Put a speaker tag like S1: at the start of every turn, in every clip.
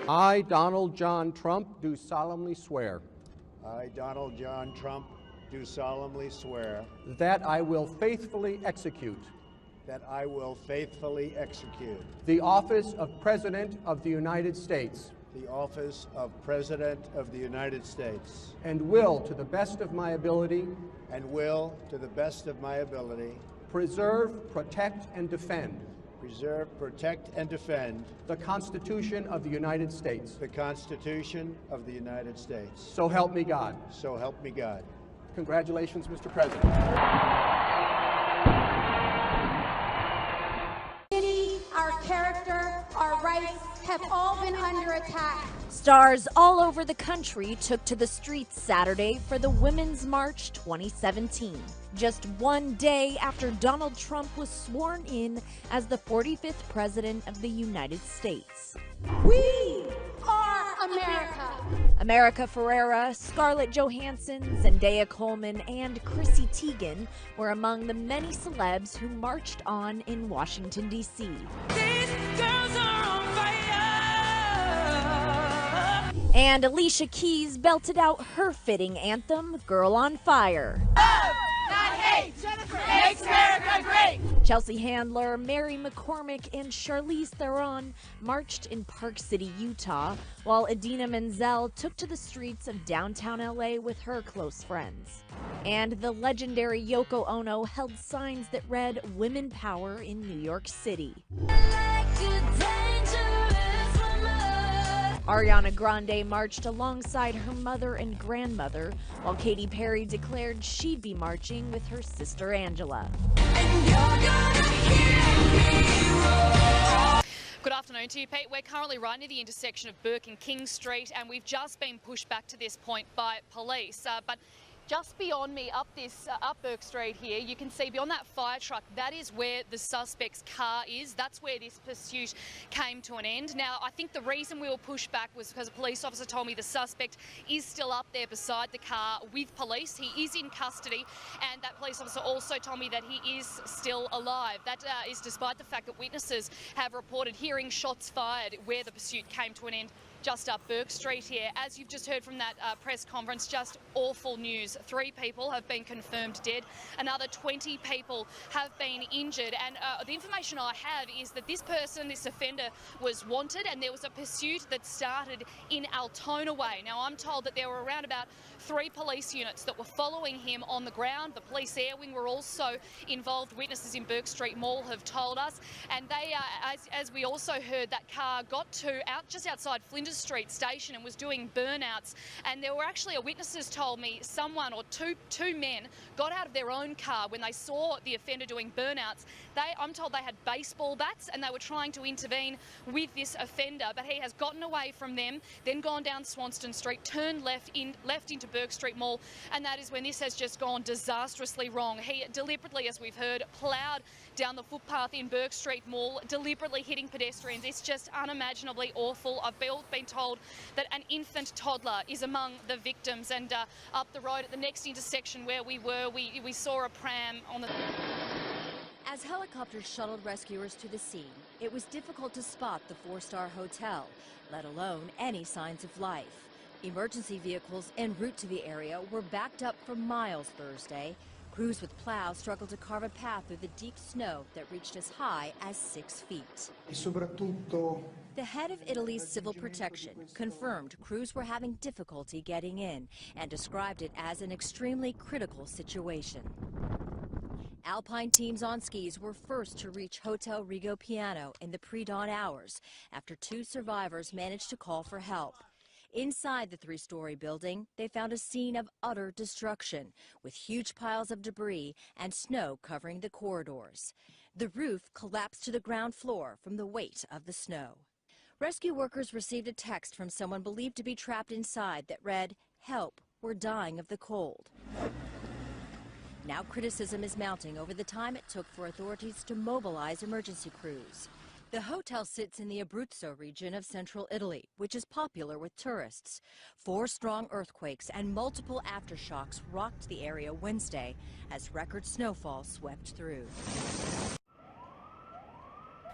S1: I, Donald John Trump, do solemnly swear
S2: I, Donald John Trump, do solemnly swear
S1: that I will faithfully execute
S2: that I will faithfully execute
S1: the office of President of the United States
S2: the office of President of the United States
S1: and will, to the best of my ability,
S2: and will, to the best of my ability,
S1: preserve, protect, and defend
S2: preserve, protect, and defend
S1: the Constitution of the United States.
S2: the Constitution of the United States.
S1: So help me God.
S2: So help me God.
S1: Congratulations, Mr. President.
S3: Our character, our rights have all been under attack.
S4: Stars all over the country took to the streets Saturday for the Women's March 2017, just one day after Donald Trump was sworn in as the 45th President of the United States.
S3: We are America.
S4: America Ferrera, Scarlett Johansson, Zendaya Coleman, and Chrissy Teigen were among the many celebs who marched on in Washington, D.C.
S5: These girls are on fire.
S4: And Alicia Keys belted out her fitting anthem, Girl on Fire.
S5: Love, not hate, makes America great.
S4: Chelsea Handler, Mary McCormick, and Charlize Theron marched in Park City, Utah, while Idina Menzel took to the streets of downtown LA with her close friends. And the legendary Yoko Ono held signs that read Women Power in New York City. Ariana Grande marched alongside her mother and grandmother, while Katy Perry declared she'd be marching with her sister Angela.
S6: Good afternoon to you, Pete. We're currently right near the intersection of Burke and King Street, and we've just been pushed back to this point by police. But just beyond me, up Burke Street here, you can see beyond that fire truck, that is where the suspect's car is. That's where this pursuit came to an end. Now, I think the reason we were pushed back was because a police officer told me the suspect is still up there beside the car with police. He is in custody, and that police officer also told me that he is still alive. That is despite the fact that witnesses have reported hearing shots fired where the pursuit came to an end just up Burke Street here. As you've just heard from that press conference, just awful news. 3 people have been confirmed dead. Another 20 people have been injured. And the information I have is that this offender, was wanted, and there was a pursuit that started in Altona Way. Now, I'm told that there were around about 3 police units that were following him on the ground. The police air wing were also involved. Witnesses in Burke Street Mall have told us. And they, as we also heard, that car got to just outside Flinders Street Station and was doing burnouts, and there were actually, witnesses told me, someone or two men got out of their own car when they saw the offender doing burnouts. I'm told they had baseball bats and they were trying to intervene with this offender, but he has gotten away from them, then gone down Swanston Street, turned left into Burke Street Mall, and that is when this has just gone disastrously wrong. He deliberately, as we've heard, ploughed down the footpath in Burke Street Mall, deliberately hitting pedestrians. It's just unimaginably awful. I've been told that an infant toddler is among the victims, and up the road at the next intersection where we were, we saw a pram on the...
S4: As helicopters shuttled rescuers to the scene, it was difficult to spot the 4-star hotel, let alone any signs of life. Emergency vehicles en route to the area were backed up for miles Thursday. Crews with plows struggled to carve a path through the deep snow that reached as high as 6 feet. The head of Italy's civil protection confirmed crews were having difficulty getting in and described it as an extremely critical situation. Alpine teams on skis were first to reach Hotel Rigopiano in the pre-dawn hours after 2 survivors managed to call for help. Inside the 3-story building, they found a scene of utter destruction, with huge piles of debris and snow covering the corridors. The roof collapsed to the ground floor from the weight of the snow. Rescue workers received a text from someone believed to be trapped inside that read, "Help, we're dying of the cold." Now criticism is mounting over the time it took for authorities to mobilize emergency crews. The hotel sits in the Abruzzo region of central Italy, which is popular with tourists. 4 strong earthquakes and multiple aftershocks rocked the area Wednesday as record snowfall swept through.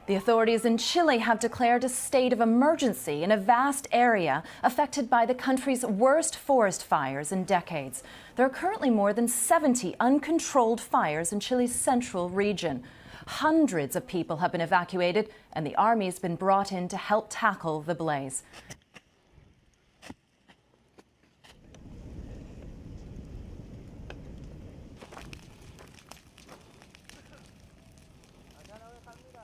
S7: The authorities in Chile have declared a state of emergency in a vast area affected by the country's worst forest fires in decades. There are currently more than 70 uncontrolled fires in Chile's central region. Hundreds of people have been evacuated, and the army has been brought in to help tackle the blaze.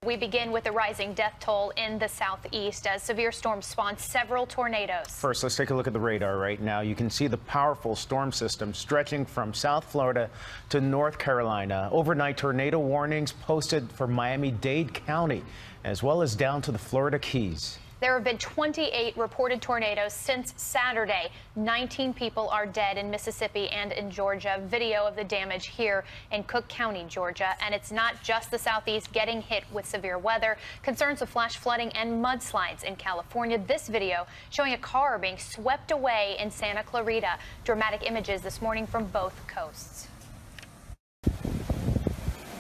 S8: We begin with the rising death toll in the southeast as severe storms spawn several tornadoes.
S9: First, let's take a look at the radar right now. You can see the powerful storm system stretching from South Florida to North Carolina. Overnight tornado warnings posted for Miami-Dade County, as well as down to the Florida Keys.
S8: There have been 28 reported tornadoes since Saturday. 19 people are dead in Mississippi and in Georgia. Video of the damage here in Cook County, Georgia. And it's not just the southeast getting hit with severe weather. Concerns of flash flooding and mudslides in California. This video showing a car being swept away in Santa Clarita. Dramatic images this morning from both coasts.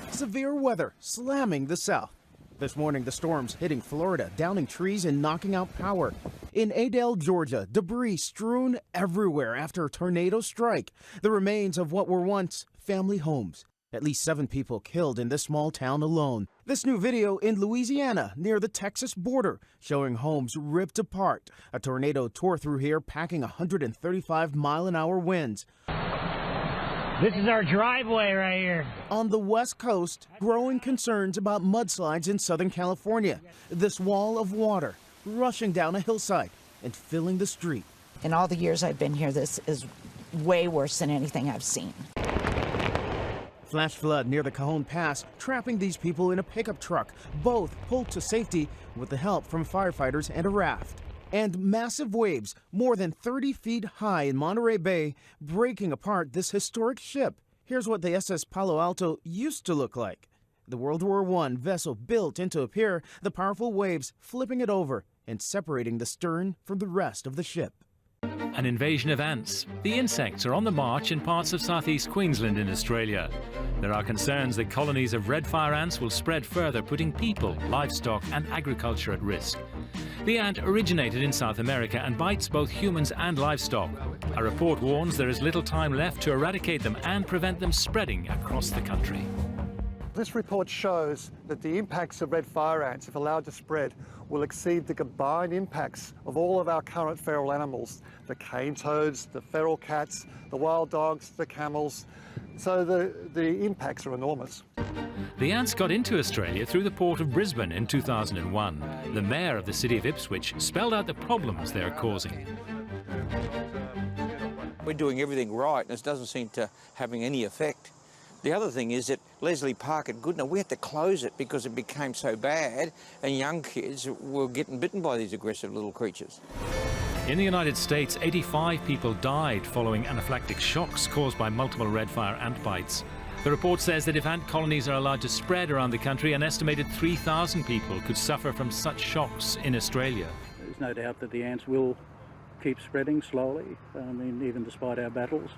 S10: Severe weather slamming the south. This morning, the storms hitting Florida, downing trees and knocking out power. In Adel, Georgia, debris strewn everywhere after a tornado strike. The remains of what were once family homes. At least 7 people killed in this small town alone. This new video in Louisiana, near the Texas border, showing homes ripped apart. A tornado tore through here, packing 135-mile-an-hour winds.
S11: This is our driveway right here.
S10: On the West Coast, growing concerns about mudslides in Southern California. This wall of water rushing down a hillside and filling the street.
S12: In all the years I've been here, this is way worse than anything I've seen.
S10: Flash flood near the Cajon Pass, trapping these people in a pickup truck. Both pulled to safety with the help from firefighters and a raft. And massive waves, more than 30 feet high in Monterey Bay, breaking apart this historic ship. Here's what the SS Palo Alto used to look like. The World War I vessel built into a pier, the powerful waves flipping it over and separating the stern from the rest of the ship.
S13: An invasion of ants. The insects are on the march in parts of southeast Queensland in Australia. There are concerns that colonies of red fire ants will spread further, putting people, livestock and agriculture at risk. The ant originated in South America and bites both humans and livestock. A report warns there is little time left to eradicate them and prevent them spreading across the country.
S14: This report shows that the impacts of red fire ants, if allowed to spread, will exceed the combined impacts of all of our current feral animals, the cane toads, the feral cats, the wild dogs, the camels. So the impacts are enormous.
S13: The ants got into Australia through the port of Brisbane in 2001. The mayor of the city of Ipswich spelled out the problems they are causing.
S15: We're doing everything right and it doesn't seem to having any effect. The other thing is that Leslie Park at Goodna, we had to close it because it became so bad and young kids were getting bitten by these aggressive little creatures.
S13: In the United States, 85 people died following anaphylactic shocks caused by multiple red fire ant bites. The report says that if ant colonies are allowed to spread around the country, an estimated 3,000 people could suffer from such shocks in Australia.
S16: There's no doubt that the ants will keep spreading slowly, even despite our battles.